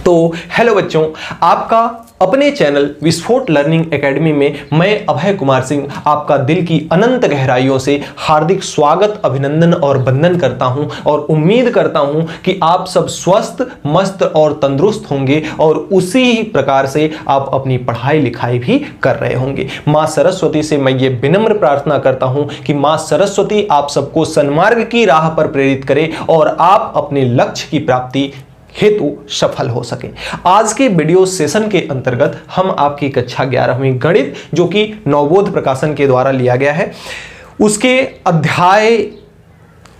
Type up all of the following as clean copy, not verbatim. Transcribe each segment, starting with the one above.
तो हेलो बच्चों, आपका अपने चैनल विस्फोट लर्निंग एकेडमी में मैं अभय कुमार सिंह आपका दिल की अनंत गहराइयों से हार्दिक स्वागत, अभिनंदन और वंदन करता हूं और उम्मीद करता हूं कि आप सब स्वस्थ, मस्त और तंदुरुस्त होंगे और उसी ही प्रकार से आप अपनी पढ़ाई लिखाई भी कर रहे होंगे। मां सरस्वती से मैं ये विनम्र प्रार्थना करता हूं कि मां सरस्वती आप सबको सन्मार्ग की राह पर प्रेरित करे और आप अपने लक्ष्य की प्राप्ति हेतु सफल हो सके। आज के वीडियो सेशन के अंतर्गत हम आपकी कक्षा 11वीं गणित, जो कि नवबोध प्रकाशन के द्वारा लिया गया है, उसके अध्याय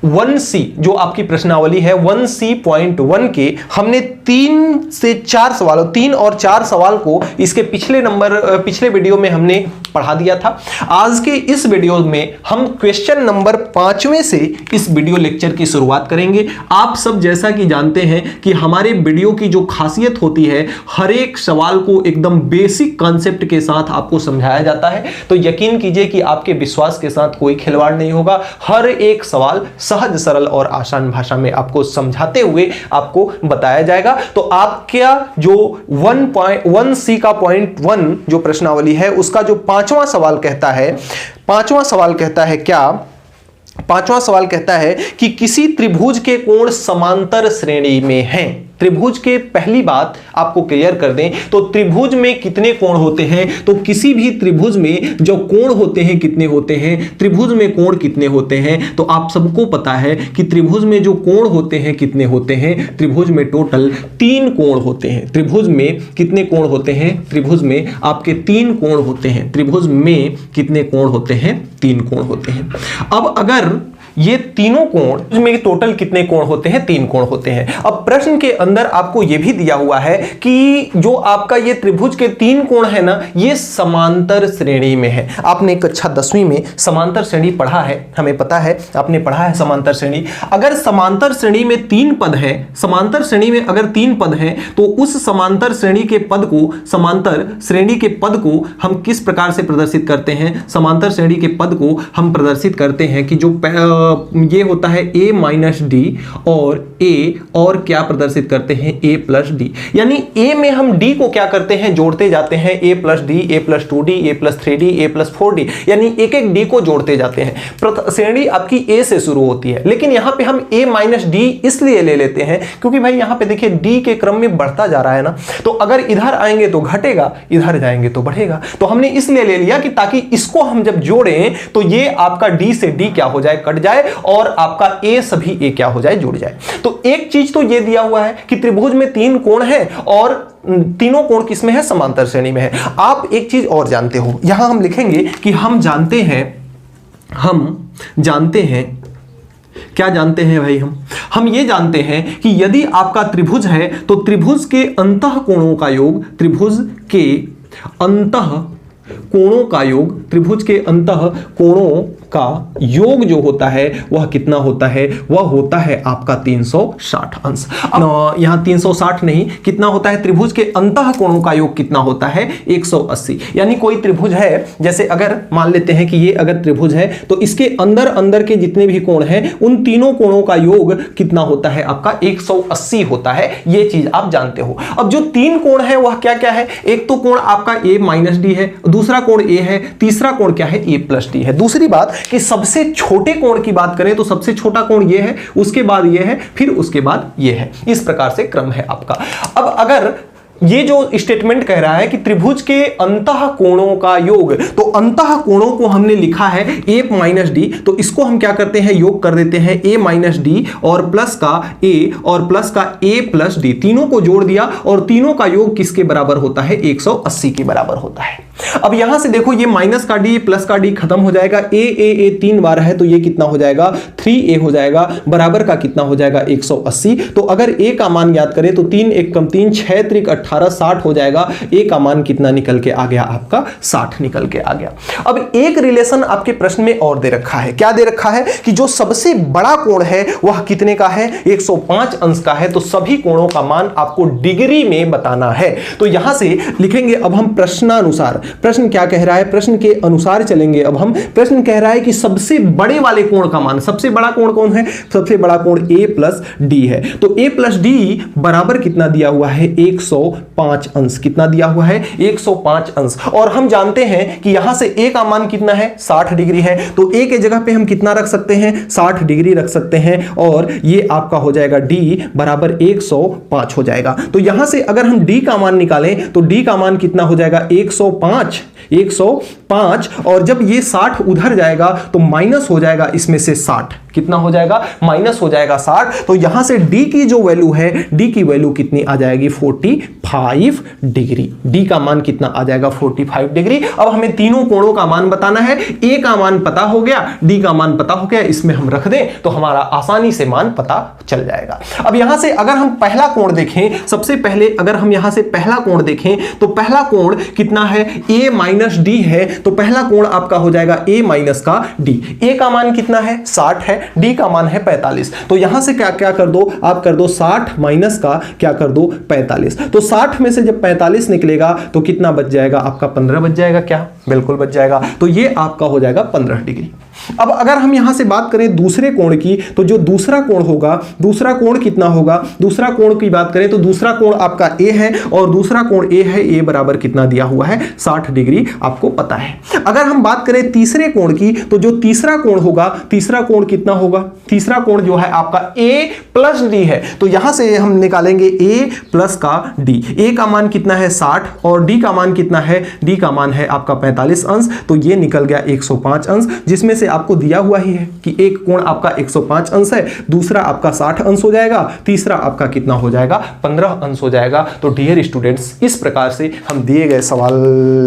1C जो आपकी प्रश्नावली है 1C.1 के हमने 3 और 4 सवाल को इसके पिछले वीडियो में हमने पढ़ा दिया था। आज के इस वीडियो में हम क्वेश्चन नंबर 5वें से इस वीडियो लेक्चर की शुरुआत करेंगे। आप सब जैसा कि जानते हैं कि हमारे वीडियो की जो खासियत होती है, हर एक सवाल को एकदम बेसिक कॉन्सेप्ट के साथ आपको समझाया जाता है। तो यकीन कीजिए कि आपके विश्वास के साथ कोई खिलवाड़ नहीं होगा। हर एक सवाल सहज, सरल और आसान भाषा में आपको समझाते हुए आपको बताया जाएगा। तो आपका जो 1C का पॉइंट 1 जो प्रश्नावली है, उसका जो पांचवा सवाल कहता है कि किसी त्रिभुज के कोण समांतर श्रेणी में हैं। त्रिभुज के पहली बात आपको क्लियर कर दें तो त्रिभुज में कितने कोण होते हैं, तो किसी भी त्रिभुज में जो कोण होते हैं कितने होते हैं, त्रिभुज में कोण कितने होते हैं, तो आप सबको पता है कि त्रिभुज में जो कोण होते हैं कितने होते हैं। त्रिभुज में टोटल 3 कोण होते हैं। त्रिभुज में कितने कोण होते हैं? त्रिभुज में आपके 3 कोण होते हैं। त्रिभुज में कितने कोण होते हैं? 3 कोण होते हैं। अब अगर ये तीनों कोण में टोटल कितने कोण होते हैं? 3 कोण होते हैं। अब प्रश्न के अंदर आपको यह भी दिया हुआ है कि जो आपका ये त्रिभुज के 3 कोण है ना, ये समांतर श्रेणी में है। आपने कक्षा 10वीं में समांतर श्रेणी पढ़ा है, हमें पता है, आपने पढ़ा है समांतर श्रेणी। अगर समांतर श्रेणी में 3 पद है, समांतर श्रेणी में अगर 3 पद है, तो उस समांतर श्रेणी के पद को, समांतर श्रेणी के पद को हम किस प्रकार से प्रदर्शित करते हैं? समांतर श्रेणी के पद को हम प्रदर्शित करते हैं कि जो ये होता है a माइनस डी और a, और क्या प्रदर्शित करते हैं? a plus D. यानी a में हम d को क्या करते हैं? जोड़ते जाते हैं। a plus D, a plus 2d, a plus 3d, a plus 4d, यानी एक एक d को जोड़ते जाते हैं। श्रेणी आपकी a से शुरू होती है, लेकिन यहां पे हम a माइनस डी इसलिए ले लेते हैं क्योंकि भाई यहां पे देखिए d के क्रम में बढ़ता जा रहा है ना, तो अगर इधर आएंगे तो घटेगा, इधर जाएंगे तो बढ़ेगा। तो हमने इसलिए ले लिया कि ताकि इसको हम जब जोड़ें तो ये आपका d से d क्या हो जाए? कट जाए और आपका a सभी a क्या हो जाए? जुड़ जाए। तो एक चीज तो ये दिया हुआ है कि त्रिभुज में 3 कोण है और तीनों कोण किसमें है? समांतर श्रेणी में है। आप एक चीज और जानते हो, यहां हम लिखेंगे कि हम जानते हैं क्या जानते हैं भाई? हम ये जानते हैं कि यदि आपका त्रिभुज है तो त्रिभुज के अंतः कोणों का योग, त्रिभुज के अंतः कोणों का योग, त्रिभुज के अंतः कोणों का योग जो होता है वह कितना होता है? वह होता है आपका 360 अंश। यहां 360 नहीं, कितना होता है? त्रिभुज के अंतः कोणों का योग कितना होता है? 180। यानी कोई त्रिभुज है, जैसे अगर मान लेते हैं कि ये अगर त्रिभुज है तो इसके अंदर के जितने भी कोण हैं उन तीनों कोणों का योग कितना होता है? आपका 180 होता है। ये चीज आप जानते हो। अब जो 3 कोण है वह क्या क्या है? एक तो कोण आपका a माइनस डी है, दूसरा कोण a है, तीसरा कोण क्या है? a प्लस डी है। दूसरी बात कि सबसे छोटे कोण की बात करें तो सबसे छोटा कोण ये है, उसके बाद ये है, फिर उसके बाद ये है। इस प्रकार से क्रम है आपका। अब अगर ये जो स्टेटमेंट कह रहा है कि त्रिभुज के अंतः कोणों का योग, तो अंतः कोणों को हमने लिखा है a माइनस डी, तो इसको हम क्या करते हैं? योग कर देते हैं a माइनस डी और प्लस का a और प्लस का a प्लस डी, तीनों को जोड़ दिया और तीनों का योग किसके बराबर होता है? 180 के बराबर होता है। अब यहां से देखो ये माइनस का डी प्लस का डी खत्म हो जाएगा। ए 3 बार है तो ये कितना हो जाएगा? 3a हो जाएगा, बराबर का कितना हो जाएगा? 180। तो अगर a का मान याद करें तो 3 1 कम 3 6 त्रिक 18 60 हो जाएगा। a का मान कितना निकल के आ गया? आपका 60 निकल के आ गया। अब एक रिलेशन आपके प्रश्न में और दे रखा है। क्या दे रखा है? कि जो सबसे बड़ा कोण है वह कितने का है? 105 अंश का है। तो सभी कोणों का मान आपको डिग्री में बताना है। तो यहां से लिखेंगे अब हम प्रश्नानुसार प्रश्न क्या कह रहा है, प्रश्न के अनुसार चलेंगे अब हम। प्रश्न कह रहा है कि सबसे बड़े वाले कोण का मान, सबसे बड़ा कोण कौन है, सबसे बड़ा कोण a प्लस डी है। तो a प्लस डी बराबर कितना दिया हुआ है, 105 अंश। कितना दिया हुआ है, 105 अंश। और हम जानते हैं कि यहां से a का मान कितना है, 60 डिग्री है। तो a के जगह पे हम कितना रख सकते हैं, 60 डिग्री रख सकते हैं, और ये आपका हो जाएगा d बराबर 105 हो जाएगा। तो यहां से अगर हम d का मान निकालें तो d का मान कितना हो जाएगा, 105, और जब ये 60 उधर जाएगा तो माइनस हो जाएगा इसमें से 60। कितना हो जाएगा, माइनस हो जाएगा 60। तो यहां से d की जो वैल्यू है, d की वैल्यू कितनी आ जाएगी, 45 डिग्री। d का मान कितना आ जाएगा, 45 डिग्री। अब हमें तीनों कोणों का मान बताना है। a का मान पता हो गया, d का मान पता हो गया, इसमें हम रख दें तो हमारा आसानी से मान पता चल जाएगा। अब यहां से अगर हम पहला कोण देखें, सबसे पहले अगर हम यहां से पहला कोण देखें तो पहला कोण कितना है, a माइनस डी है। तो पहला कोण आपका हो जाएगा a माइनस का d। a का मान कितना है, 60 है, d का मान है 45। तो यहां से क्या क्या कर दो, आप कर दो 60 माइनस का क्या कर दो, 45। तो 60 में से जब 45 निकलेगा तो कितना बच जाएगा आपका, 15 बच जाएगा। क्या, बिल्कुल बच जाएगा। तो ये आपका हो जाएगा 15 डिग्री। अब अगर हम यहां से बात करें दूसरे कोण की, तो जो दूसरा कोण होगा, दूसरा कोण कितना होगा, दूसरा कोण की बात करें तो दूसरा कोण आपका a है, और दूसरा कोण a है, a बराबर कितना दिया हुआ है, 60 डिग्री, आपको पता है। अगर हम बात करें तीसरे कोण की, तो जो तीसरा कोण होगा, तीसरा कोण कितना होगा, तीसरा कोण जो है आपका a प्लस डी है। तो यहां से हम निकालेंगे a प्लस का d। a का मान कितना है, 60, और d का मान कितना है, d का मान है आपका 45 अंश। तो ये निकल गया 105 अंश, जिसमें से आपको दिया हुआ ही है कि एक कोण आपका 105 अंश है, दूसरा आपका 60 अंश हो जाएगा, तीसरा आपका कितना हो जाएगा, 15 अंश हो जाएगा। तो डियर स्टूडेंट्स, इस प्रकार से हम दिए गए सवाल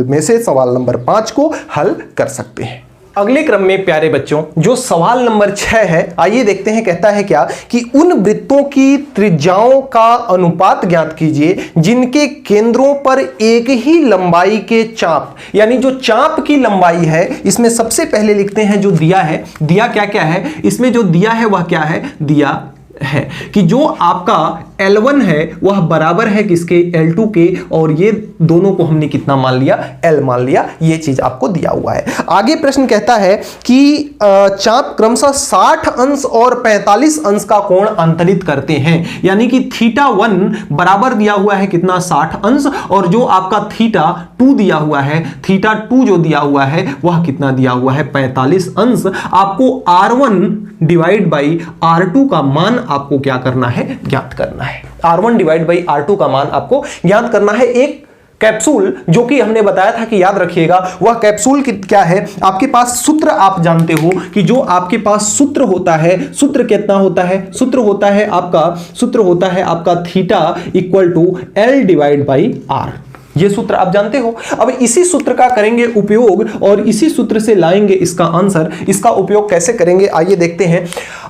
में से सवाल नंबर 5 को हल कर सकते हैं। अगले क्रम में प्यारे बच्चों, जो सवाल नंबर 6 है, आइए देखते हैं। कहता है क्या कि उन वृत्तों की त्रिज्याओं का अनुपात ज्ञात कीजिए जिनके केंद्रों पर एक ही लंबाई के चाप, यानी जो चाप की लंबाई है, इसमें सबसे पहले लिखते हैं जो दिया है। दिया क्या क्या है, इसमें जो दिया है वह क्या है, दिया है कि जो आपका L1 है वह बराबर है किसके, L2 के, और ये दोनों को हमने कितना मान लिया, L मान लिया। ये चीज आपको दिया हुआ है। आगे प्रश्न कहता है कि चाप क्रमशः 60 अंश और 45 अंश का कोण अंतरित करते हैं, यानी कि θ1 बराबर दिया हुआ है कितना, 60 अंश, और जो आपका θ2 दिया हुआ है, θ2 जो दिया हुआ है वह कितना दिया हुआ है, 45 अंश। आपको R1 डिवाइड बाई R2 का मान आपको क्या करना है, ज्ञात करना है। R1 डिवाइड बाई R2 का मान आपको ज्ञात करना है। एक कैप्सूल जो कि हमने बताया था कि याद रखिएगा, वह कैप्सूल क्या है, आपके पास सूत्र आप जानते हो कि जो आपके पास सूत्र होता है, सूत्र कितना होता है, सूत्र होता है आपका theta equal to L divide by R। ये सूत्र आप जानते हो। अब इसी सूत्र का करेंगे उपयोग और इसी सूत्र से लाएंगे इसका आंसर। इसका उपयोग कैसे करेंगे आइए देखते हैं।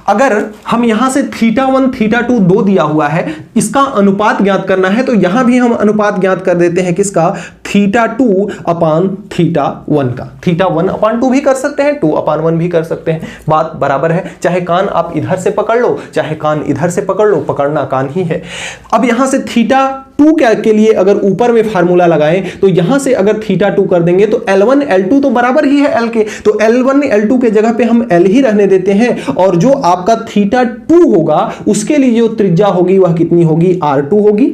अगर हम यहां से θ1 θ2 दो दिया हुआ है, इसका अनुपात ज्ञात करना है, तो यहां भी हम अनुपात ज्ञात कर देते हैं किसका, θ2 अपान θ1 का। θ1 अपान 2 भी कर सकते हैं, 2 अपान 1 भी कर सकते हैं, बात बराबर है। चाहे कान आप इधर से पकड़ लो, चाहे कान इधर से पकड़ लो, पकड़ना कान ही है। अब यहां से θ2 के लिए अगर ऊपर में फार्मूला लगाएं तो यहां से अगर θ2 कर देंगे तो L1 L2 तो बराबर ही है L के, तो L1 L2 के जगह पे हम L ही रहने देते हैं, और जो आपका θ2 होगा उसके लिए जो त्रिज्या होगी वह कितनी होगी, R2 होगी।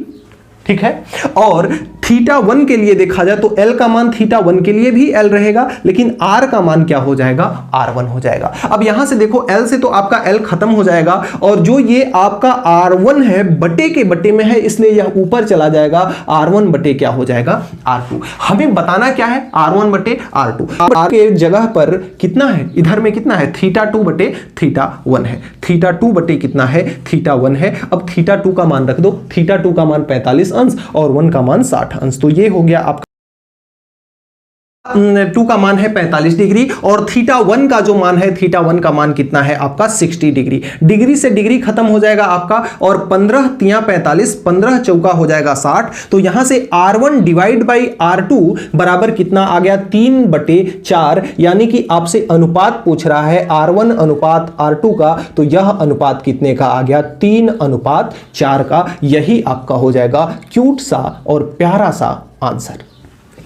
ठीक है, और θ1 के लिए देखा जाए तो L का मान θ1 के लिए भी L रहेगा, लेकिन R का मान क्या हो जाएगा, R1 हो जाएगा। अब यहां से देखो L से तो आपका L खत्म हो जाएगा, और जो ये आपका R1 है बटे के बटे में है, इसलिए यह ऊपर चला जाएगा, R1 बटे क्या हो जाएगा, R2। हमें बताना क्या है, R1 बटे R2। R के जगह पर कितना है, इधर में कितना है, θ2 बटे θ1 है, θ2 बटे कितना है, θ1 है। अब θ2 का मान रख दो, θ2 का मान 45 अंश और 1 का मान 60 अंश, तो ये हो गया आपका 2 का मान है 45 डिग्री, और θ1 का जो मान है, θ1 का मान कितना है आपका 60 डिग्री। डिग्री से डिग्री खत्म हो जाएगा आपका, और 15 तिया 45, 15 चौका हो जाएगा 60। तो यहां से R1 डिवाइड बाई R2 बराबर कितना आ गया, 3/4, यानी कि आपसे अनुपात पूछ रहा है R1 अनुपात R2 का, तो यह अनुपात कितने का आ गया, 3/4 का। यही आपका हो जाएगा क्यूट सा और प्यारा सा आंसर।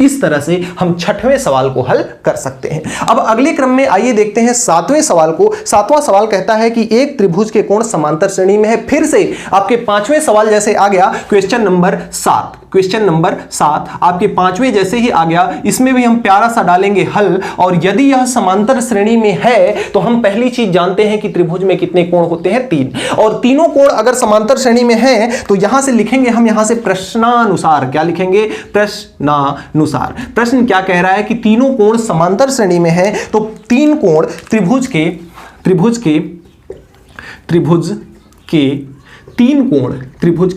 इस तरह से हम छठवें सवाल को हल कर सकते हैं। अब अगले क्रम में आइए देखते हैं सातवें सवाल को। सातवां सवाल कहता है कि एक त्रिभुज के कोण समांतर श्रेणी में है। फिर से आपके पांचवें सवाल जैसे आ गया, क्वेश्चन नंबर 7, क्वेश्चन नंबर 7 आपके पांचवें जैसे ही आ गया, इसमें भी हम प्यारा सा डालेंगे हल। और यदि यह समांतर श्रेणी में है तो हम पहली चीज जानते हैं कि त्रिभुज में कितने कोण होते हैं, 3। और तीनों कोण अगर समांतर श्रेणी में है तो यहां से लिखेंगे हम, यहां से प्रश्नानुसार क्या लिखेंगे, प्रश्नानुसार। प्रश्न क्या कह रहा है कि तीनों कोण समांतर श्रेणी में है, तो तीन कोण त्रिभुज के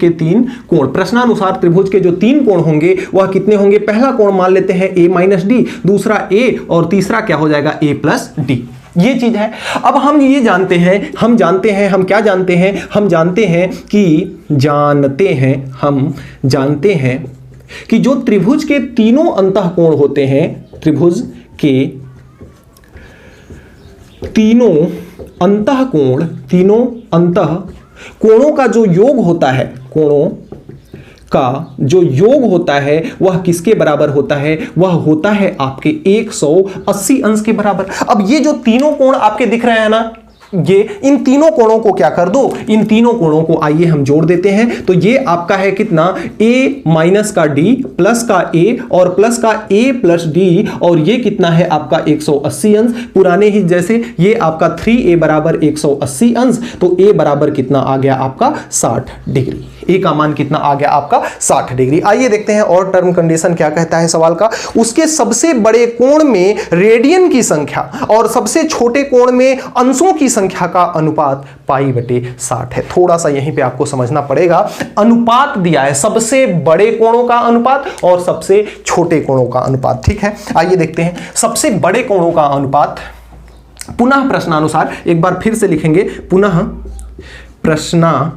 तीन कोण, प्रश्नानुसार त्रिभुज के जो तीन कोण होंगे वह कितने होंगे। पहला कोण मान लेते हैं a माइनस डी, दूसरा a और तीसरा क्या हो जाएगा a प्लस डी। ये चीज है। अब हम ये जानते हैं, हम जानते हैं कि जो त्रिभुज के तीनों अंतःकोण होते हैं, त्रिभुज के तीनों अंतःकोणों का जो योग होता है, कोणों का जो योग होता है वह किसके बराबर होता है, वह होता है आपके 180 अंश के बराबर। अब ये जो तीनों कोण आपके दिख रहे हैं ना, ये इन तीनों कोणों को क्या कर दो, इन तीनों कोणों को आइए हम जोड़ देते हैं। तो ये आपका है कितना, a माइनस का d प्लस का a और प्लस का a प्लस d, और ये कितना है आपका 180 अंश। पुराने ही जैसे ये आपका 3a बराबर 180 अंश, तो a बराबर कितना आ गया आपका 60 डिग्री। a का मान कितना आ गया आपका 60 डिग्री। आइए देखते हैं और टर्म कंडीशन क्या कहता है सवाल का। उसके सबसे बड़े कोण में रेडियन की संख्या और सबसे छोटे कोण में अंशों की संख्या का अनुपात π/60 है। थोड़ा सा यहीं पे आपको समझना पड़ेगा, अनुपात दिया है, सबसे बड़े कोणों का अनुपात और सबसे छोटे कोणों का अनुपात। ठीक है, आइए देखते हैं सबसे बड़े कोणों का अनुपात। पुनः प्रश्नानुसार, एक बार फिर से लिखेंगे, पुनः प्रश्न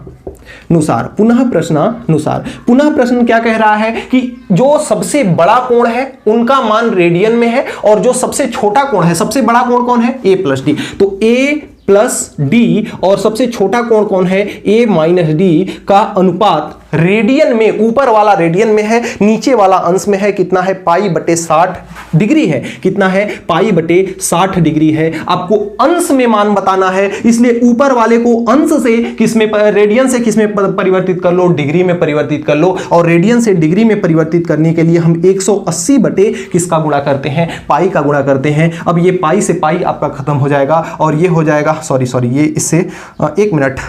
क्या कह रहा है कि जो सबसे बड़ा कोण है उनका मान रेडियन में है, और जो सबसे छोटा कोण है, सबसे बड़ा कोण कौन है, a प्लस डी, तो a प्लस डी और सबसे छोटा कोण कौन है, a माइनस डी का अनुपात रेडियन में, ऊपर वाला रेडियन में है, नीचे वाला अंश में है, कितना है π/60 डिग्री है। कितना है, π/60 डिग्री है। आपको अंश में मान बताना है, इसलिए ऊपर वाले को अंश से किसमें, रेडियन से किसमें परिवर्तित कर लो, डिग्री में परिवर्तित कर लो। और रेडियन से डिग्री में परिवर्तित करने के लिए हम 180 बटे किसका गुणा करते हैं, पाई का गुणा करते हैं। अब ये पाई से पाई आपका खत्म हो जाएगा और ये हो जाएगा, सॉरी ये इससे 1 मिनट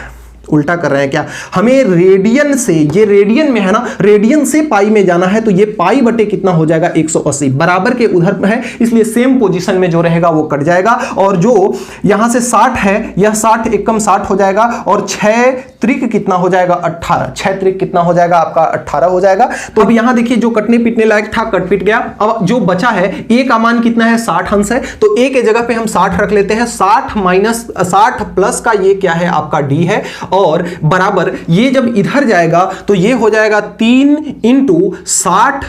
उल्टा कर रहे हैं क्या, हमें रेडियन से, ये रेडियन में है ना, रेडियन से पाई में जाना है, तो ये पाई बटे कितना हो जाएगा 180, बराबर के उधर है, इसलिए सेम पोजीशन में जो रहेगा वो कट जाएगा। और जो यहां से 60 है, यह 60 एकम 60 हो जाएगा, और 6 त्रिक कितना हो जाएगा 18, 6 त्रिक कितना हो जाएगा आपका 18 हो जाएगा। तो अब यहां देखिए जो कटने पिटने लायक था कट पिट गया। अब जो बचा है a का मान कितना है, 60 अंश है, तो a के जगह पे हम 60 रख लेते हैं। 60 प्लस का ये क्या है आपका d है, और बराबर ये जब इधर जाएगा तो ये हो जाएगा 3 × 60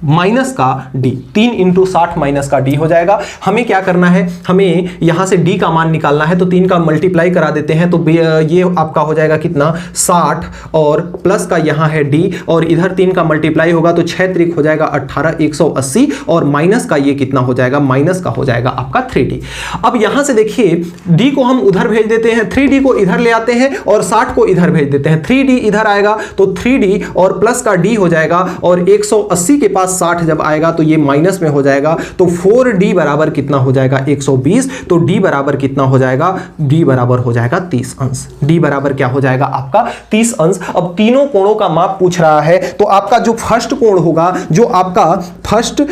माइनस का d, 3 × 60 माइनस का d हो जाएगा। हमें क्या करना है, हमें यहां से d का मान निकालना है, तो 3 का मल्टीप्लाई करा देते हैं, तो ये आपका हो जाएगा कितना 60, और प्लस का यहां है d, और इधर 3 का मल्टीप्लाई होगा तो 6 त्रिक हो जाएगा 18, 180, और माइनस का ये कितना हो जाएगा, माइनस का हो जाएगा आपका 3d। अब यहां से देखिए d को हम उधर भेज देते हैं, 3d को इधर ले आते हैं और 60 को इधर भेज देते हैं। 3d इधर आएगा तो 3d और प्लस का d हो जाएगा, और 180 के पास 60 जब आएगा तो ये माइनस में हो जाएगा, तो 4d बराबर कितना हो जाएगा 120, तो d बराबर कितना हो जाएगा, d बराबर हो जाएगा 30 अंश। d बराबर क्या हो जाएगा आपका 30 अंश। अब तीनों कोणों का माप पूछ रहा है, तो आपका जो फर्स्ट कोण होगा, जो आपका फर्स्ट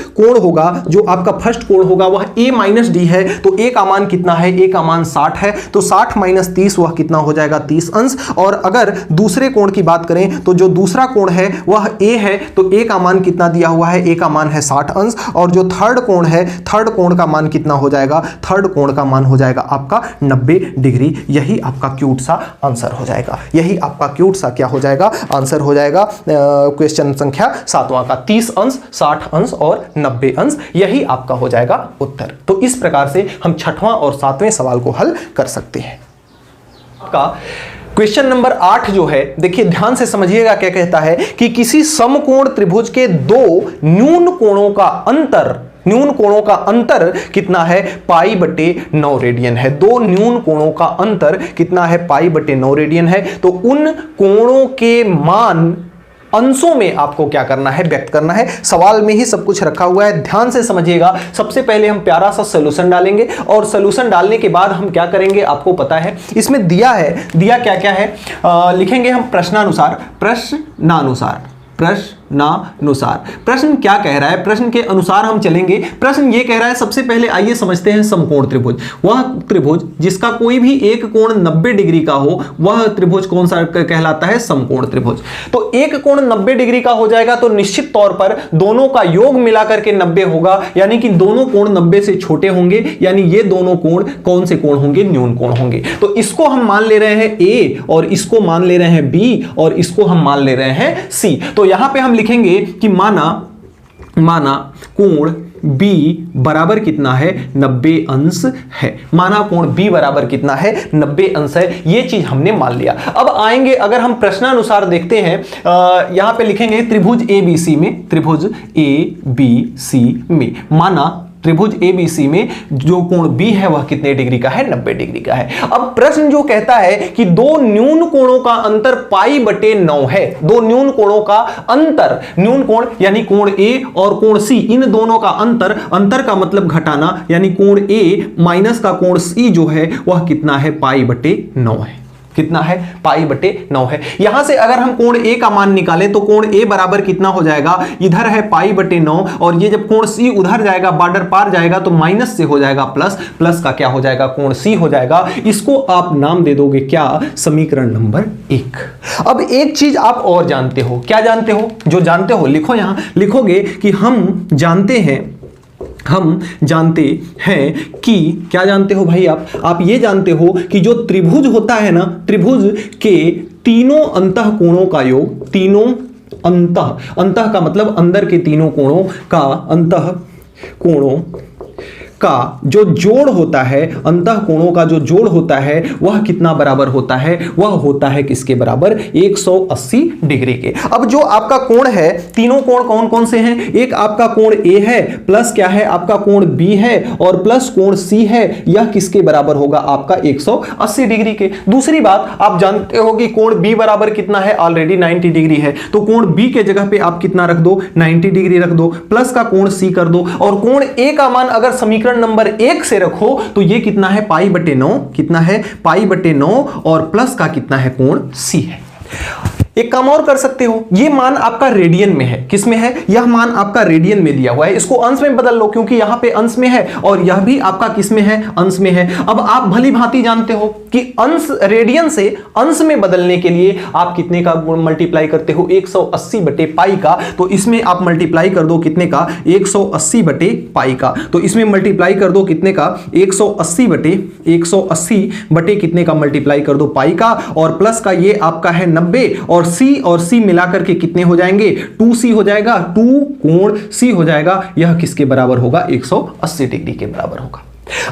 कोण होगा वह a माइनस डी है, तो a का मान कितना है, a का मान 60 है, तो 60 माइनस 30 वह कितना हो जाएगा 30 अंश। और अगर दूसरे कोण की बात करें तो जो दूसरा कोण है वह a है, तो a का मान कितना दिया हुआ है, a का मान है 60 अंश। और जो थर्ड कोण है, थर्ड कोण का मान कितना हो जाएगा, थर्ड कोण का मान हो जाएगा आपका 90 डिग्री। यही आपका क्यूट सा आंसर हो जाएगा, यही आपका क्यूट सा क्या हो जाएगा, आंसर हो जाएगा क्वेश्चन संख्या 7वां का। 30 अंश, 60 अंश और 90 अंश, यही आपका हो जाएगा उत्तर। तो इस प्रकार से हम 6वां और 7वें सवाल को हल कर सकते हैं। आपका क्वेश्चन नंबर 8 जो है, देखिए ध्यान से समझिएगा क्या कहता है कि किसी समकोण त्रिभुज के दो न्यून कोणों का अंतर कितना है, π/9 रेडियन है। दो न्यून कोणों का अंतर कितना है, π/9 रेडियन है। तो उन कोणों के मान अंशों में आपको क्या करना है, व्यक्त करना है। सवाल में ही सब कुछ रखा हुआ है, ध्यान से समझिएगा। सबसे पहले हम प्यारा सा सॉल्यूशन डालेंगे और सॉल्यूशन डालने के बाद हम क्या करेंगे आपको पता है। इसमें दिया क्या क्या है, लिखेंगे हम प्रश्नानुसार। प्रश्न क्या कह रहा है, प्रश्न के अनुसार हम चलेंगे। प्रश्न ये कह रहा है, सबसे पहले आइए समझते हैं समकोण त्रिभुज। वह त्रिभुज जिसका कोई भी एक कोण 90 डिग्री का हो, वह त्रिभुज कौन सा कहलाता है, समकोण त्रिभुज। तो एक कोण 90 डिग्री का हो जाएगा तो निश्चित तौर पर दोनों का योग मिलाकर के 90 होगा, यानी कि दोनों कोण 90 से छोटे होंगे, यानी ये दोनों कोण कौन से कोण होंगे, न्यून कोण होंगे। तो इसको हम मान ले रहे हैं ए, और इसको मान ले रहे हैं बी, और इसको हम मान ले रहे हैं सी। तो यहां पे हम लिखेंगे कि माना कोण B बराबर कितना है, 90 अंश है। माना कोण B बराबर कितना है, 90 अंश है। ये चीज हमने मान लिया। अब आएंगे, अगर हम प्रश्नानुसार देखते हैं, यहां पे लिखेंगे त्रिभुज ABC में माना त्रिभुज ABC में जो कोण B है वह कितने डिग्री का है, 90 डिग्री का है। अब प्रश्न जो कहता है कि दो न्यून कोणों का अंतर π/9 है। दो न्यून कोणों का अंतर, न्यून कोण यानी कोण A और कोण C, इन दोनों का अंतर का मतलब घटाना, यानी कोण A माइनस का कोण C जो है वह कितना है, π/9 है। कितना है, π/9 है। यहां से अगर हम कोण A का मान निकालें तो कोण A बराबर कितना हो जाएगा, इधर है π/9, और ये जब कोण C उधर जाएगा, बॉर्डर पार जाएगा तो माइनस से हो जाएगा प्लस, प्लस का क्या हो जाएगा, कोण C हो जाएगा। इसको आप नाम दे दोगे क्या, समीकरण नंबर 1। अब एक चीज आप और जानते हो, क्या जानते हो, जो जानते हो लिखो, यहां लिखोगे कि हम जानते हैं कि, क्या जानते हो भाई आप ये जानते हो कि जो त्रिभुज होता है ना, त्रिभुज के तीनों अंतः कोणों का योग, तीनों अंतः का मतलब अंदर के तीनों कोणों का, अंतः कोणों का जो जोड़ होता है, अंतः कोणों का जो जोड़ होता है वह कितना बराबर होता है, वह होता है किसके बराबर, 180 डिग्री के। अब जो आपका कोण है, तीनों कोण कौन कौन से हैं, एक आपका कोण A है, प्लस क्या है आपका कोण B है, और प्लस कोण C है, यह किसके बराबर होगा, आपका 180 डिग्री के। दूसरी बात आप जानते हो कि कोण B बराबर कितना है, ऑलरेडी 90 डिग्री है, तो कोण B के जगह पे आप कितना रख दो, 90 डिग्री रख दो, प्लस का कोण C कर दो, और कोण A का मान अगर समीकरण नंबर 1 से रखो तो ये कितना है, π/9, कितना है, π/9, और प्लस का कितना है, कोण C है। एक काम और कर सकते हो, ये मान आपका रेडियन में है, किस में है, यह मान आपका रेडियन में दिया हुआ है, इसको अंश में बदल लो, क्योंकि यहां पे अंश में है और यह भी आपका किस में है, अंश में है। अब आप भली भांति जानते हो कि अंश, रेडियन से अंश में बदलने के लिए आप कितने का मल्टीप्लाई करते हो, 180/π का। तो इसमें आप मल्टीप्लाई कर दो कितने का, 180/π का। तो इसमें मल्टीप्लाई कर दो कितने का, 180 कितने का, मल्टीप्लाई कर दो पाई का, और प्लस का ये आपका है 90, और C मिलाकर के कितने हो जाएंगे, 2C हो जाएगा, 2 कोण C हो जाएगा। यह किसके बराबर होगा, 180 डिग्री के बराबर होगा।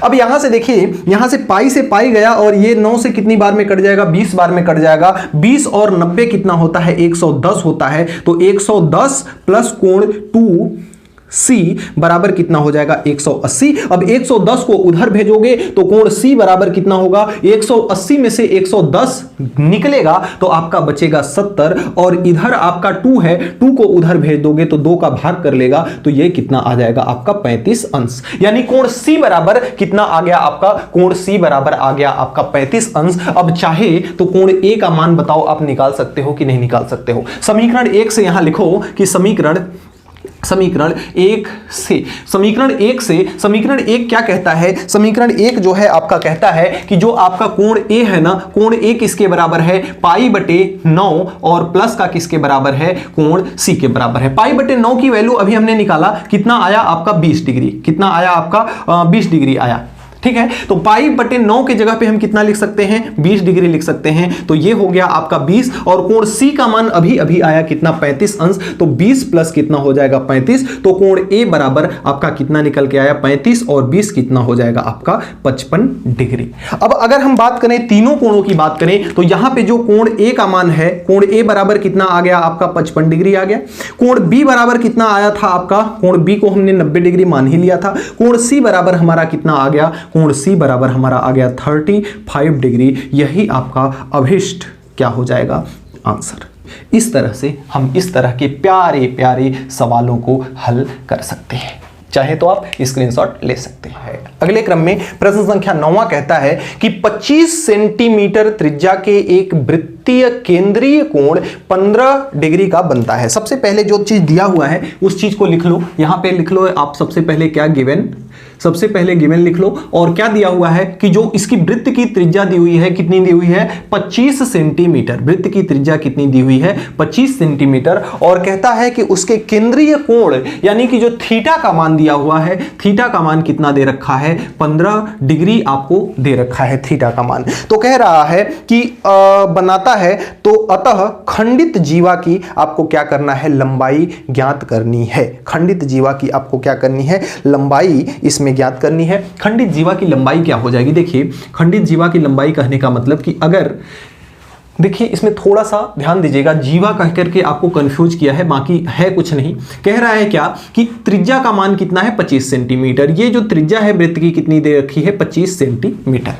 अब यहां से देखिए, यहां से पाई से पाई गया, और ये 9 से कितनी बार में कट जाएगा, 20 बार में कट जाएगा। 20 और 90 कितना होता है, 110 होता है। तो 110 प्लस कोण 2C बराबर कितना हो जाएगा, 180। अब 110 को उधर भेजोगे तो कोण C बराबर कितना होगा, 180 में से 110 निकलेगा तो आपका बचेगा 70, और इधर आपका 2 है, 2 को उधर भेज दोगे तो 2 का भाग कर लेगा, तो ये कितना आ जाएगा आपका 35 अंश। यानी कोण C बराबर कितना आ गया आपका, कोण C बराबर आ गया आपका 35 अंश। अब चाहे तो कोण A का मान बताओ, आप निकाल सकते हो कि नहीं निकाल सकते हो। समीकरण 1 से यहां लिखो कि समीकरण 1 क्या कहता है, समीकरण 1 जो है आपका कहता है कि जो आपका कोण A है ना, कोण A किसके बराबर है, π/9, और प्लस का किसके बराबर है, कोण C के बराबर है। π/9 की वैल्यू अभी हमने निकाला, कितना आया आपका 20 डिग्री, कितना आया आपका 20 डिग्री आया, ठीक है। तो पाई बटे 9 की जगह पे हम कितना लिख सकते हैं, 20 डिग्री लिख सकते हैं। तो ये हो गया आपका 20 और कोण सी का मान अभी अभी आया कितना, 35 अंश। तो 20 प्लस कितना हो जाएगा 35। तो कोण ए बराबर आपका कितना निकल के आया 35 और 20 कितना हो जाएगा आपका 55 डिग्री। अब अगर हम बात करें तीनों कोणों की बात करें तो यहां पे जो कोण ए का मान है, कोण ए बराबर कितना आ गया आपका 55 डिग्री आ गया। कोण बी बराबर कितना आया था आपका, कोण बी को हमने 90 डिग्री मान ही लिया था। कोण सी बराबर हमारा कितना आ गया, कोण सी बराबर हमारा आ गया 35 डिग्री। यही आपका अभिष्ट क्या हो जाएगा, आंसर। इस तरह से हम इस तरह के प्यारे प्यारे सवालों को हल कर सकते हैं। चाहे तो आप स्क्रीनशॉट ले सकते हैं। अगले क्रम में प्रश्न संख्या 9वां कहता है कि 25 सेंटीमीटर त्रिज्या के एक वृत्तीय केंद्रीय कोण 15 डिग्री का बनता है। सबसे पहले जो चीज दिया हुआ है उस चीज को लिख लो, यहां पे लिख लो आप सबसे पहले क्या गिवन, सबसे पहले गिवन लिख लो। और क्या दिया हुआ है कि जो इसकी वृत्त की त्रिज्या दी हुई है, कितनी दी हुई है 25 सेंटीमीटर। वृत्त की त्रिज्या कितनी दी हुई है 25 सेंटीमीटर। और कहता है कि उसके केंद्रीय कोण यानी कि जो थीटा का मान दिया हुआ है, थीटा का मान कितना दे रखा है 15 डिग्री आपको दे रखा है थीटा का मान। तो कह रहा है कि बनाता है तो अतः खंडित जीवा की आपको क्या करना है, लंबाई ज्ञात करनी है। खंडित जीवा की आपको क्या करनी है, लंबाई इसमें ज्ञात करनी है। खंडित जीवा की लंबाई क्या हो जाएगी, देखिए खंडित जीवा की लंबाई कहने का मतलब कि अगर देखिए इसमें थोड़ा सा ध्यान दीजिएगा, जीवा कह करके आपको कंफ्यूज किया है, बाकी है कुछ नहीं। कह रहा है क्या कि त्रिज्या का मान कितना है 25 सेंटीमीटर। ये जो त्रिज्या है वृत्त की कितनी दे रखी है 25 सेंटीमीटर।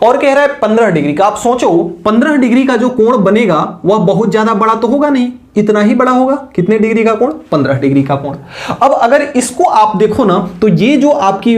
और कह रहा है 15 डिग्री का। आप सोचो 15 डिग्री का जो कोण बनेगा वह बहुत ज्यादा बड़ा तो होगा नहीं, इतना ही बड़ा होगा। कितने डिग्री का कोण, 15 डिग्री का कोण। अब अगर इसको आप देखो ना तो ये जो आपकी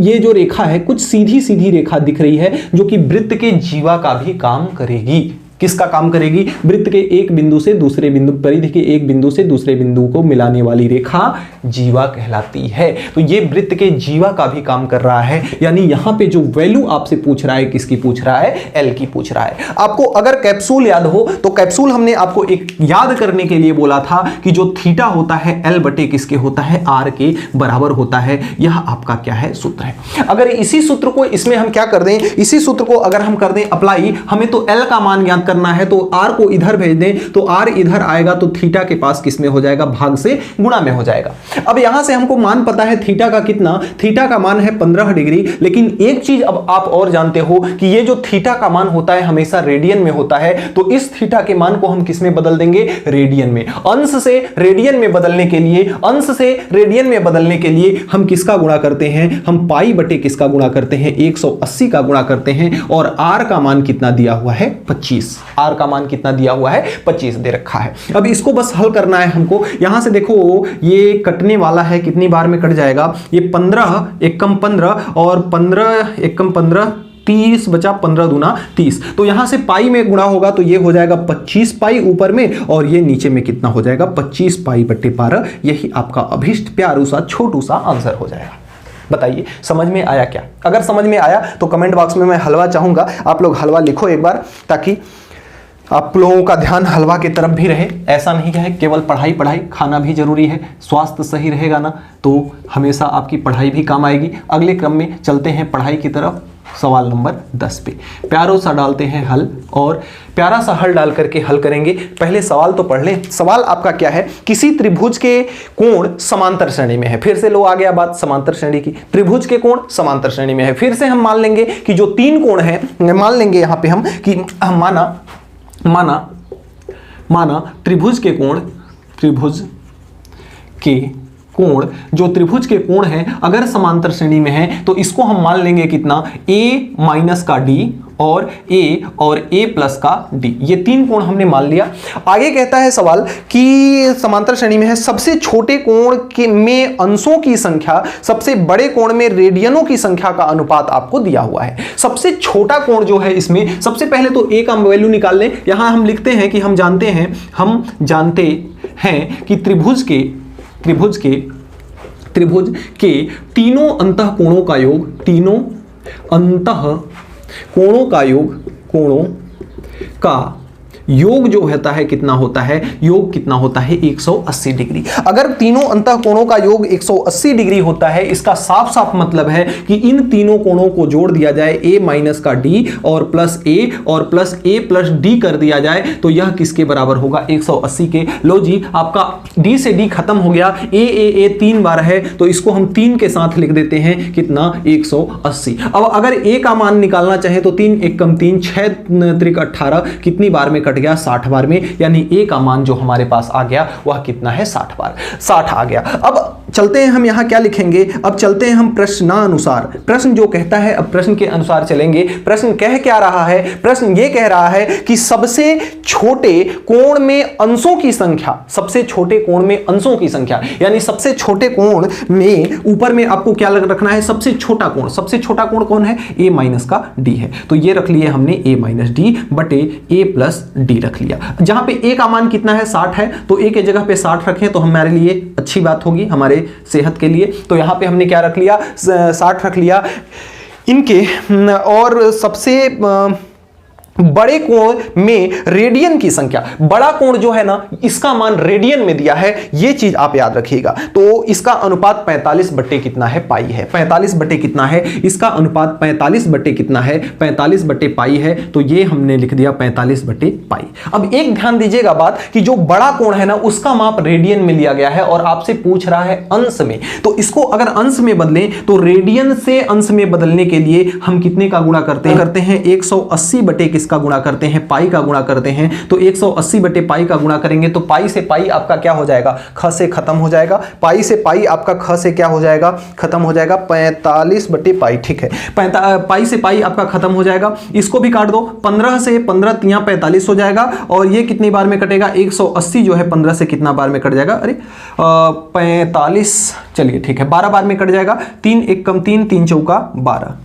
ये जो रेखा है कुछ सीधी सीधी रेखा दिख रही है जो कि वृत्त के जीवा का भी काम करेगी। किसका काम करेगी, वृत्त के एक बिंदु से दूसरे बिंदु, परिधि के एक बिंदु से दूसरे बिंदु को मिलाने वाली रेखा जीवा कहलाती है। तो ये वृत्त के जीवा का भी काम कर रहा है। यानी यहां पे जो वैल्यू आपसे पूछ रहा है, किसकी पूछ रहा है, एल की पूछ रहा है। आपको अगर कैप्सूल याद हो तो कैप्सूल हमने आपको एक याद करने के लिए बोला था कि जो थीटा होता है एल बटे किसके होता है, आर के बराबर होता है। यह आपका क्या है, सूत्र है। अगर इसी सूत्र को इसमें हम क्या कर दें, इसी सूत्र को अगर हम कर दें अप्लाई, हमें तो एल का मान ज्ञात करना है तो आर को इधर भेज दें तो आर इधर आएगा तो थीटा के पास किसमें हो जाएगा, भाग से गुणा में हो जाएगा। अब यहां से हमको मान पता है थीटा का कितना, थीटा का मान है 15 डिग्री। लेकिन एक चीज अब आप और जानते हो कि ये जो थीटा का मान होता है हमेशा रेडियन में होता है। तो इस थीटा के मान को हम किसमें बदल देंगे, रेडियन में। अंश से रेडियन में बदलने के लिए, अंश से रेडियन में बदलने के लिए हम किसका गुणा करते हैं, हम पाई बटे किसका गुणा करते हैं, 180 का गुणा करते हैं। और आर का मान कितना दिया हुआ है 25, आर का मान कितना दिया हुआ है 25 दे रखा है। अब इसको बस हल करना है हमको। यहां से देखो ये कटने वाला है, कितनी बार में कट जाएगा, ये 15 एक कम 15 और 15 एक कम 15, 30 बचा, 15 दूना 30। तो यहां से पाई में गुणा होगा तो ये हो जाएगा 25 पाई ऊपर में और ये नीचे में कितना हो जाएगा 25 पाई बटे 12। यही आपका अभिष्ट प्यारू सा छोटू सा आंसर हो जाएगा। बताइए समझ में आया क्या? अगर समझ में आया तो कमेंट बॉक्स में मैं हलवा चाहूंगा, आप लोग हलवा लिखो एक बार, ताकि आप लोगों का ध्यान हलवा की तरफ भी रहे। ऐसा नहीं है केवल पढ़ाई पढ़ाई, खाना भी जरूरी है। स्वास्थ्य सही रहेगा ना तो हमेशा आपकी पढ़ाई भी काम आएगी। अगले क्रम में चलते हैं पढ़ाई की तरफ। सवाल नंबर 10 पे प्यारो सा डालते हैं हल और प्यारा सा हल डाल करके हल करेंगे। पहले सवाल तो पढ़ लें। सवाल आपका क्या है, किसी त्रिभुज के कोण समांतर श्रेणी में है। फिर से लो आ गया बात समांतर श्रेणी की। त्रिभुज के कोण समांतर श्रेणी में है। फिर से हम मान लेंगे कि जो तीन कोण है, मान लेंगे यहां पे हम कि माना त्रिभुज के कोण, त्रिभुज के कोण, जो त्रिभुज के कोण हैं अगर समांतर श्रेणी में है तो इसको हम मान लेंगे कितना, a माइनस का d और a प्लस का d। ये तीन कोण हमने मान लिया। आगे कहता है सवाल कि समांतर श्रेणी में है, सबसे छोटे कोण के में अंशों की संख्या सबसे बड़े कोण में रेडियनों की संख्या का अनुपात आपको दिया हुआ है। सबसे छोटा कोण जो है इसमें, सबसे पहले तो a का वैल्यू निकाल लें। यहां हम लिखते हैं कि हम जानते हैं कि त्रिभुज के तीनों अंतः कोणों का योग, तीनों अंतः कोणों का योग जो होता है कितना होता है, योग कितना होता है 180 डिग्री। अगर तीनों अंतः कोणों का योग 180 डिग्री होता है, इसका साफ साफ मतलब है कि इन तीनों कोणों को जोड़ दिया जाए a माइनस का d और प्लस a और प्लस a प्लस d कर दिया जाए तो यह किसके बराबर होगा 180 के। लो जी, आपका d से d खत्म हो गया, a 3 बार है तो इसको हम 3 के साथ लिख देते हैं, कितना 180। अब अगर a का मान निकालना चाहे तो 3 1 कम 3 6 त्रिक 18 कितनी बार में कट गया 60 बार में, यानी a का मान जो हमारे पास आ गया वह कितना है 60 बार, 60 आ गया। अब चलते हैं हम यहां क्या लिखेंगे, अब चलते हैं हम प्रश्नानुसार, प्रश्न जो कहता है, अब प्रश्न के अनुसार चलेंगे। प्रश्न कह क्या रहा है, प्रश्न ये कह रहा है कि सबसे छोटे कोण में अंशों की संख्या, सबसे छोटे कोण में अंशों की संख्या, यानी सबसे छोटे कोण में ऊपर में आपको क्या रखना है, सबसे छोटा कोण, सबसे छोटा कोण कौन है a माइनस का d है, तो ये रख लिया हमने a माइनस डी बटे a प्लस डी रख लिया। जहां पे a का मान कितना है 60 है तो a के जगह पे 60 रखें तो हमारे लिए अच्छी बात होगी, हमारे सेहत के लिए। तो यहां पे हमने क्या रख लिया 60 रख लिया इनके, और सबसे बड़े कोण में रेडियन की संख्या, बड़ा कोण जो है ना इसका मान रेडियन में दिया है, ये चीज आप याद रखिएगा। तो इसका अनुपात 45 बट्टे कितना है पाई है, 45 बट्टे कितना है, इसका अनुपात 45 बट्टे कितना है 45 बट्टे पाई है, तो ये हमने लिख दिया 45 बट्टे पाई। अब एक ध्यान दीजिएगा बात कि जो बड़ा कोण है ना उसका माप रेडियन में लिया गया है और आपसे पूछ रहा है अंश में, तो इसको अगर अंश में बदलें तो रेडियन से अंश में बदलने के लिए हम कितने का गुणा करते हैं 180 बटे का गुणा करते हैं, पाई का गुणा करते हैं। तो 180 बटे पाई का गुणा करेंगे तो पाई से पाई आपका क्या हो जाएगा, ख से खत्म हो जाएगा, पाई से पाई आपका ख से क्या हो जाएगा, खत्म हो जाएगा 45 बटे पाई, ठीक है। पाई से पाई आपका खत्म हो जाएगा, इसको भी काट दो, 15 से 15 तिया 45 हो जाएगा, और ये कितनी बार में कटेगा 180 जो है 15 से कितना बार में कट जाएगा, अरे 45, चलिए ठीक है 12 बार में कट जाएगा, 3 1 कम 3 3 चौका 12,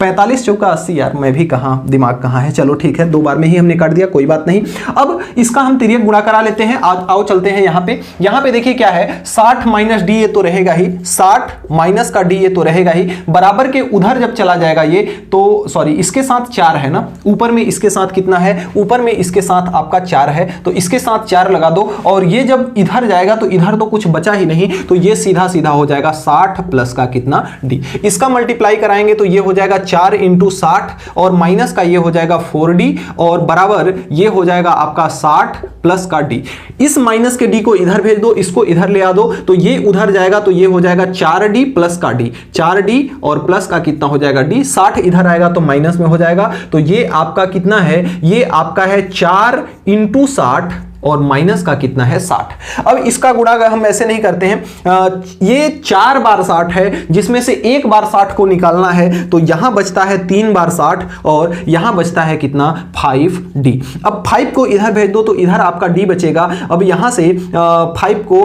45 चौका 80, यार मैं भी कहां, दिमाग कहां है, चलो ठीक है 2 बार में ही हमने काट दिया, कोई बात नहीं। अब इसका हम तिर्यक गुणा करा लेते हैं। आओ चलते हैं यहां पे देखिए क्या है, 60 माइनस डी ये तो रहेगा ही, 60 माइनस का डी ये तो रहेगा ही, बराबर के उधर जब चला जाएगा ये तो सॉरी इसके साथ 4 है ना, ऊपर में इसके साथ कितना है, ऊपर में इसके साथ आपका 4 है, तो इसके साथ 4 लगा दो, और ये जब इधर जाएगा तो इधर तो कुछ बचा ही नहीं, तो ये सीधा सीधा हो जाएगा 60 प्लस का कितना डी, इसका मल्टीप्लाई कराएंगे तो ये हो जाएगा 4 इंटू 60 और माइनस का ये हो जाएगा 4d और बराबर ये हो जाएगा आपका 60 प्लस का d। इस माइनस के d को इधर भेज दो, इसको इधर ले आ दो, तो ये उधर जाएगा तो ये हो जाएगा 4d प्लस का d, 4d और प्लस का कितना हो जाएगा d, 60 इधर आएगा तो माइनस में हो जाएगा, तो ये आपका कितना है, ये आपका है 4 इंटू 60 और माइनस का कितना है 60। अब इसका गुणा हम ऐसे नहीं करते हैं, ये 4 बार 60 है जिसमें से एक बार 60 को निकालना है, तो यहां बचता है 3 बार 60 और यहां बचता है कितना 5d। अब 5 को इधर भेज दो तो इधर आपका d बचेगा। अब यहां से 5 को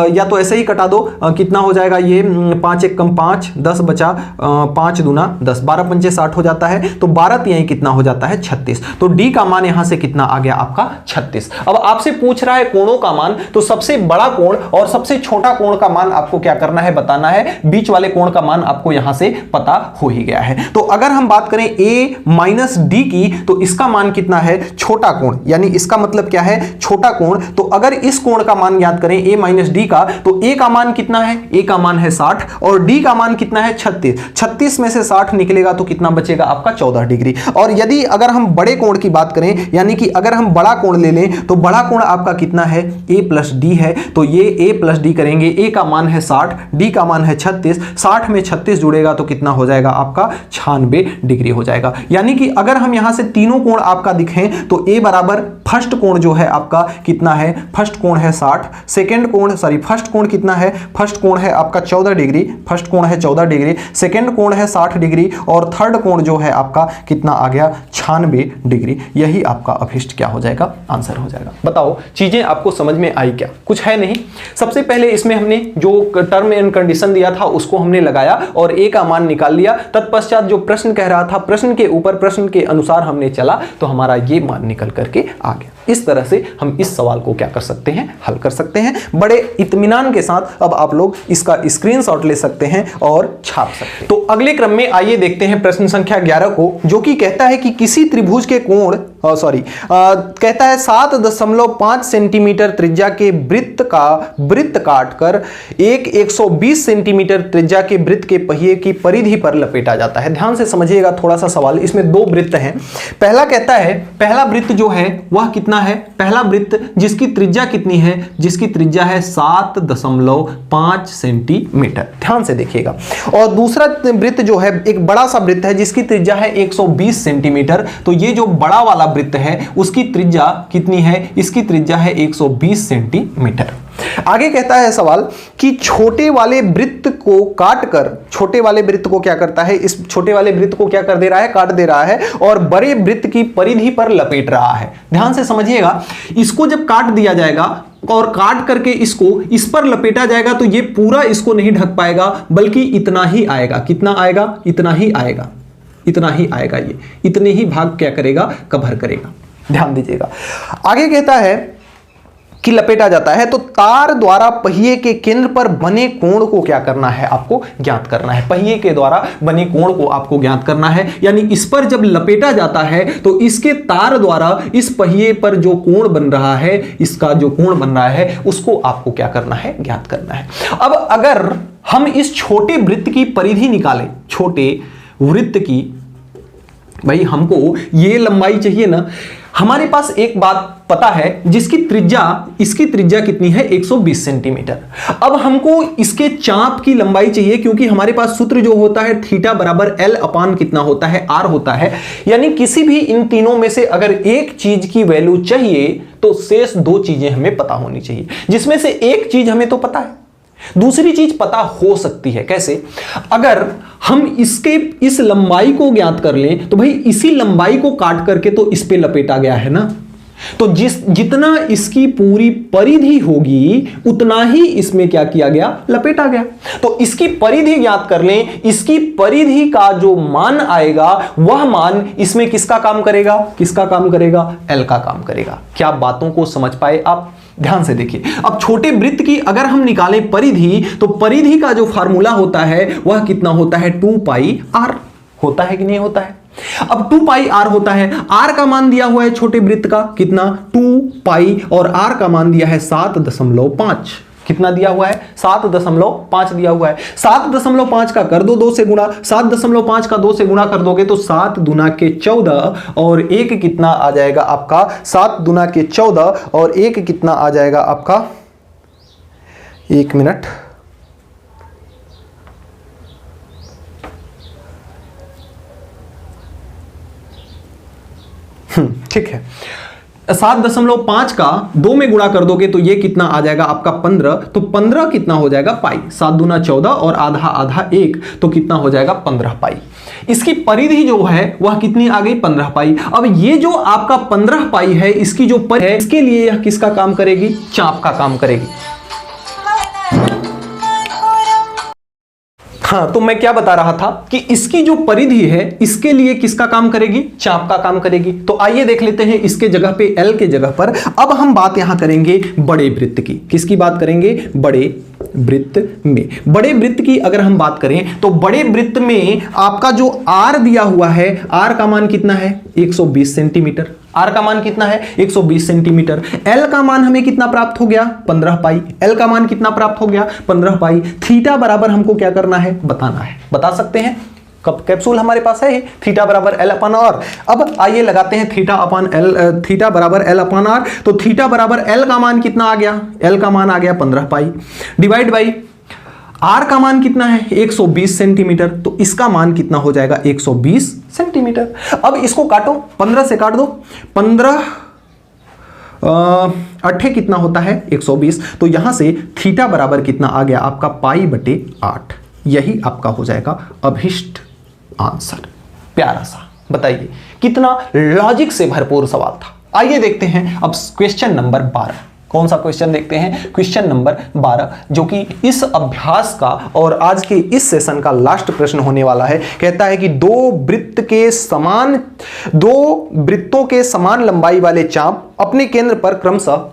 या तो ऐसे ही कटा दो, कितना हो जाएगा ये 5 1 कम 5 10 बचा 5 दूना 10, 12 पंचे 60 हो जाता है, तो 12 तिहाई कितना हो जाता है 36, तो d का मान यहां से कितना आ गया आपका 36। अब आपसे पूछ रहा है कोणों का मान, तो सबसे बड़ा कोण और सबसे छोटा कोण का मान आपको क्या करना है, बताना है, बीच वाले कोण का मान आपको यहां से पता हो ही गया है। तो अगर हम बात करें a माइनस डी की, तो इसका मान कितना है छोटा कोण, यानी इसका मतलब क्या है छोटा कोण। तो अगर इस कोण का मान याद करें a माइनस डी का, तो a का मान कितना है, a का मान है 60 और d का मान कितना है 36, 36 में से 60 निकलेगा तो कितना बचेगा आपका 14 डिग्री। और यदि अगर हम बड़े कोण की बात करें, यानी कि अगर हम बड़ा कोण ले लें, तो बड़ा कोण आपका कितना है a प्लस डी है, तो ये a प्लस डी करेंगे, a का मान है 60, d का मान है 36, 60 में 36 जुड़ेगा तो कितना हो जाएगा आपका 96 डिग्री हो जाएगा। यानी कि अगर हम यहां से तीनों कोण आपका दिखें तो a बराबर फर्स्ट कोण जो है आपका कितना है, फर्स्ट कोण है 60, सेकंड कोण सॉरी फर्स्ट कोण कितना है, फर्स्ट कोण है आपका 14 डिग्री, फर्स्ट कोण है 14 डिग्री, सेकंड कोण है 60 डिग्री और थर्ड कोण जो है आपका कितना आ गया 96 डिग्री। यही आपका अभिष्ट क्या हो जाएगा, आंसर हो जाएगा। बताओ चीजें आपको समझ में आई क्या, कुछ है नहीं। सबसे पहले इसमें हमने जो टर्म एंड कंडीशन दिया था उसको हमने लगाया और a का मान निकाल लिया। तत्पश्चात जो प्रश्न कह रहा था, प्रश्न के ऊपर प्रश्न के अनुसार हमने चला तो हमारा ये मान निकल करके आ गया। इस तरह से हम इस सवाल को क्या कर सकते हैं, हल कर सकते हैं। बड़े इत्मीनान के साथ अब आप लोग इसका स्क्रीनशॉट ले सकते हैं और छाप सकते हैं। तो अगले क्रम में आइए देखते हैं प्रश्न संख्या 11 को, जो कि कहता है कि किसी त्रिभुज के कोण कहता है 7.5 सेंटीमीटर त्रिज्या के वृत्त काटकर एक 120 सेंटीमीटर त्रिज्या के वृत्त के पहिए की परिधि पर लपेटा जाता है। ध्यान से समझिएगा थोड़ा सा सवाल, इसमें दो वृत्त हैं। पहला कहता है, पहला वृत्त जो है वह कितना है, पहला वृत्त जिसकी त्रिज्या कितनी है, जिसकी त्रिज्या है 7.5 सेंटीमीटर। ध्यान से देखिएगा। और दूसरा वृत्त जो है एक बड़ा सा वृत्त है जिसकी त्रिज्या है 120 सेंटीमीटर। तो ये जो बड़ा वाला वृत्त है उसकी त्रिज्या कितनी है, इसकी त्रिज्या है 120 सेंटीमीटर। आगे कहता है सवाल कि छोटे वाले वृत्त को काटकर, छोटे वाले वृत्त को क्या करता है, इस छोटे वाले वृत्त को क्या कर दे रहा है, काट दे रहा है और बड़े वृत्त की परिधि पर लपेट रहा है। ध्यान से समझिएगा, इसको जब काट दिया जाएगा और काट करके इसको इस पर लपेटा जाएगा तो ये पूरा इसको नहीं ढक पाएगा, बल्कि इतना ही आएगा। कितना आएगा, इतना ही आएगा, इतना ही आएगा, ये इतने ही भाग क्या करेगा, कवर करेगा। ध्यान दीजिएगा। आगे कहता है कि लपेटा जाता है तो तार द्वारा पहिए के केंद्र पर बने कोण को क्या करना है, आपको ज्ञात करना है। पहिए के द्वारा बने कोण को आपको ज्ञात करना है, यानी इस पर जब लपेटा जाता है तो इसके तार द्वारा इस पहिए पर जो कोण बन रहा है, इसका जो कोण बन रहा है उसको आपको क्या करना है, ज्ञात करना है। अब अगर हम इस छोटे वृत्त की परिधि निकालें, छोटे वृत्त की, भाई हमको ये लंबाई चाहिए ना, हमारे पास एक बात पता है जिसकी त्रिज्या, इसकी त्रिज्या कितनी है, 120 सेंटीमीटर। अब हमको इसके चाप की लंबाई चाहिए, क्योंकि हमारे पास सूत्र जो होता है थीटा बराबर एल अपान कितना होता है, आर होता है। यानी किसी भी इन तीनों में से अगर एक चीज की वैल्यू चाहिए तो शेष दो चीजें हमें पता होनी चाहिए, जिसमें से एक चीज हमें तो पता है, दूसरी चीज पता हो सकती है। कैसे? अगर हम इसके इस लंबाई को ज्ञात कर लें तो भाई इसी लंबाई को काट करके तो इस पे लपेटा गया है ना, तो जितना इसकी पूरी परिधि होगी उतना ही इसमें क्या किया गया, लपेटा गया। तो इसकी परिधि ज्ञात कर लें, इसकी परिधि का जो मान आएगा वह मान इसमें किसका काम करेगा, किसका काम करेगा, एल का काम करेगा। क्या बातों को समझ पाए आप? ध्यान से देखिए। अब छोटे वृत्त की अगर हम निकालें परिधि, तो परिधि का जो फार्मूला होता है वह कितना होता है, 2 पाई आर होता है कि नहीं होता है। अब 2 पाई आर होता है, आर का मान दिया हुआ है छोटे वृत्त का कितना, 2 पाई, और आर का मान दिया है 7.5। कितना दिया हुआ है, 7.5 दिया हुआ है। 7.5 का कर दो 2 से गुणा, 7.5 का 2 से गुणा कर दोगे तो 7 दूना के 14 और 1 कितना आ जाएगा आपका, 7 दूना के 14 और 1 कितना आ जाएगा आपका, 1 मिनट, ठीक है। 7.5 का 2 में गुणा कर दोगे तो ये कितना आ जाएगा आपका 15, तो 15 कितना हो जाएगा पाई, 7 दूना 14 और आधा आधा 1, तो कितना हो जाएगा 15 पाई। इसकी परिधि जो है वह कितनी आ गई, 15 पाई। अब ये जो आपका 15 पाई है, इसकी जो परिधि है, इसके लिए यह किसका काम करेगी, चाप का काम करेगी। हाँ, तो मैं क्या बता रहा था कि इसकी जो परिधि है इसके लिए किसका काम करेगी, चाप का काम करेगी। तो आइए देख लेते हैं इसके जगह पे एल के जगह पर। अब हम बात यहां करेंगे बड़े वृत्त की। किसकी बात करेंगे, बड़े वृत्त में। बड़े वृत्त की अगर हम बात करें तो बड़े वृत्त में आपका जो आर दिया हुआ है, आर का मान कितना है, 120 सेंटीमीटर। आर का मान कितना है, 120 सेंटीमीटर। एल का मान हमें कितना प्राप्त हो गया, 15 पाई। एल का मान कितना प्राप्त हो गया, 15 पाई। थीटा बराबर हमको क्या करना है, बताना है। बता सकते हैं, कब कैप्सूल हमारे पास है, थीटा बराबर एल अपान आर। अब आइए लगाते हैं थीटा बराबर एल अपान आर। तो थीटा बराबर एल का मान कितना आ गया, एल का मान आ गया 15 पाई, डिवाइड बाई आर का मान कितना है, 120 सेंटीमीटर। तो इसका मान कितना हो जाएगा, 120 सेंटीमीटर। अब इसको काटो, 15 से काट दो, 15 8 कितना होता है, 120। तो यहां से थीटा बराबर कितना आ गया आपका, पाई बटे 8। यही आपका हो जाएगा अभिष्ट आंसर। प्यारा सा, बताइए कितना लॉजिक से भरपूर सवाल था। आइए देखते हैं अब क्वेश्चन नंबर 12। कौन सा क्वेश्चन देखते हैं, क्वेश्चन नंबर 12, जो कि इस अभ्यास का और आज के इस सेशन का लास्ट प्रश्न होने वाला है। कहता है कि दो वृत्तों के समान लंबाई वाले चाप अपने केंद्र पर क्रमशः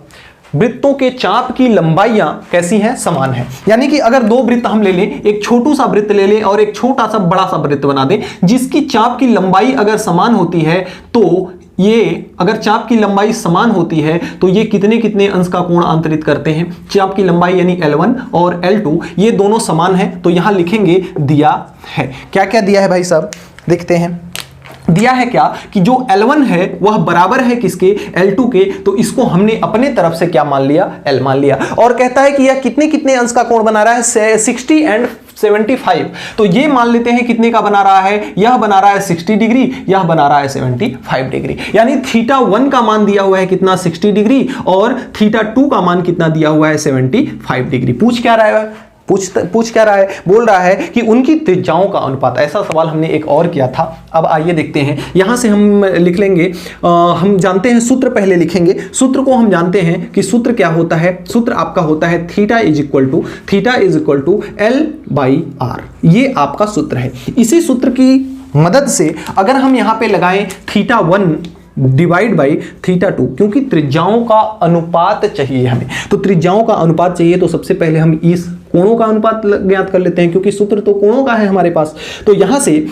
वृत्तों के चाप की लंबाइयां कैसी हैं, समान है। यानी कि अगर दो वृत्त हम ले लें, एक छोटू सा वृत्त ले लें और एक छोटा सा बड़ा सा वृत्त बना दें, जिसकी चाप की लंबाई अगर समान होती है तो ये अगर चाप की लंबाई समान होती है तो ये कितने कितने अंश का कोण अंतरित करते हैं? चाप की लंबाई यानी L1 और L2 ये दोनों समान है, तो यहां लिखेंगे दिया है। क्या क्या दिया है भाई साहब, देखते हैं। दिया है क्या कि जो L1 है वह बराबर है किसके? L2 के। तो इसको हमने अपने तरफ से क्या मान लिया? L मान लिया। और कहता है कि यह कितने कितने अंश का कोण बना रहा है? 60 एंड 75। तो ये मान लेते हैं कितने का बना रहा है? यह बना रहा है 60 डिग्री, यह बना रहा है 75 डिग्री। यानी θ1 का मान दिया हुआ है कितना? 60 डिग्री, और θ2 का मान कितना दिया हुआ है? 75 डिग्री। पूछ क्या रहा है? पूछ क्या रहा है? बोल रहा है कि उनकी त्रिज्याओं का अनुपात। ऐसा सवाल हमने एक और किया था। अब आइए देखते हैं, यहां से हम लिख लेंगे, हम जानते हैं सूत्र, पहले लिखेंगे सूत्र को। हम जानते हैं कि सूत्र क्या होता है? सूत्र आपका होता है theta is equal to L/R। ये आपका सूत्र है। इसी सूत्र की मदद से अगर हम यहां पे लगाएं θ1 डिवाइड बाई θ2, क्योंकि त्रिज्याओं का अनुपात चाहिए हमें, तो त्रिज्याओं का अनुपात चाहिए, तो सबसे पहले हम इस कोणों का अनुपात ज्ञात कर लेते हैं, क्योंकि सूत्र तो कोणों का है हमारे पास। तो यहां से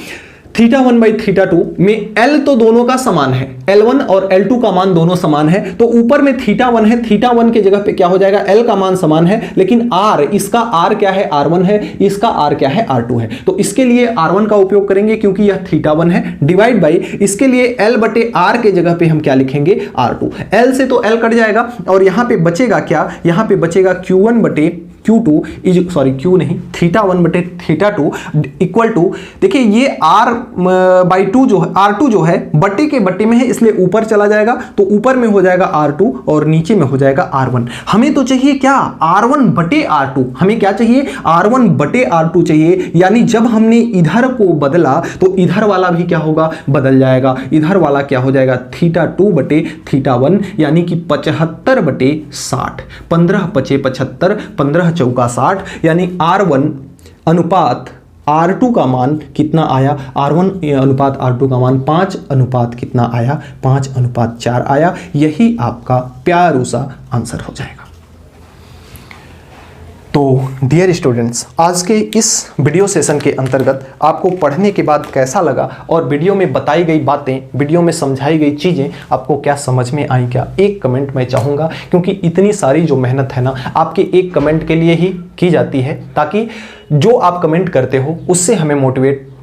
θ1 बाई θ2 में L तो दोनों का समान है, L1 और L2 का मान दोनों समान है, तो ऊपर में θ1 है, θ1 के जगह पे क्या हो जाएगा? L का मान समान है, लेकिन R, इसका R क्या है? R1 है, इसका R क्या है? R2 है। तो इसके लिए R1 का उपयोग करेंगे क्योंकि यह θ1 है, डिवाइड बाई इसके लिए L बटे R के जगह पे हम क्या लिखेंगे? R2। L से तो L कट जाएगा और यहां पे बचेगा क्या? यहां पे बचेगा Q1 बटे Q2 Q नहीं, θ1 बटे θ2 इक्वल टू, देखिए ये R/2 जो है, R2 जो है बट्टे के बट्टे में है, इसलिए ऊपर चला जाएगा, तो ऊपर में हो जाएगा R2 और नीचे में हो जाएगा R1। हमें तो चाहिए क्या? R1 बटे R2। हमें क्या चाहिए? R1 बटे R2 चाहिए। यानी जब हमने इधर को बदला तो इधर वाला भी क्या होगा? बदल जाएगा। इधर वाला क्या हो जाएगा? θ2 बटे θ1, यानी कि 75 बटे 60। 15 पचे 75, 15 चौका 60, यानी R1 अनुपात R2 का मान कितना आया? R1 अनुपात R2 का मान 5 अनुपात कितना आया? 5/4 आया। यही आपका प्यारा सा आंसर हो जाएगा। तो डियर स्टूडेंट्स, आज के इस वीडियो सेशन के अंतर्गत आपको पढ़ने के बाद कैसा लगा और वीडियो में बताई गई बातें, वीडियो में समझाई गई चीज़ें आपको क्या समझ में आई? क्या एक कमेंट मैं चाहूँगा, क्योंकि इतनी सारी जो मेहनत है ना आपके एक कमेंट के लिए ही की जाती है, ताकि जो आप कमेंट करते हो उससे हमें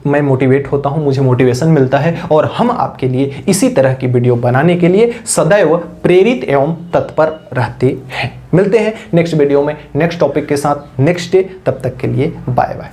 मैं मोटिवेट होता हूं, मुझे मोटिवेशन मिलता है, और हम आपके लिए इसी तरह की वीडियो बनाने के लिए सदैव प्रेरित एवं तत्पर रहते हैं। मिलते हैं नेक्स्ट वीडियो में नेक्स्ट टॉपिक के साथ नेक्स्ट डे। तब तक के लिए बाय बाय।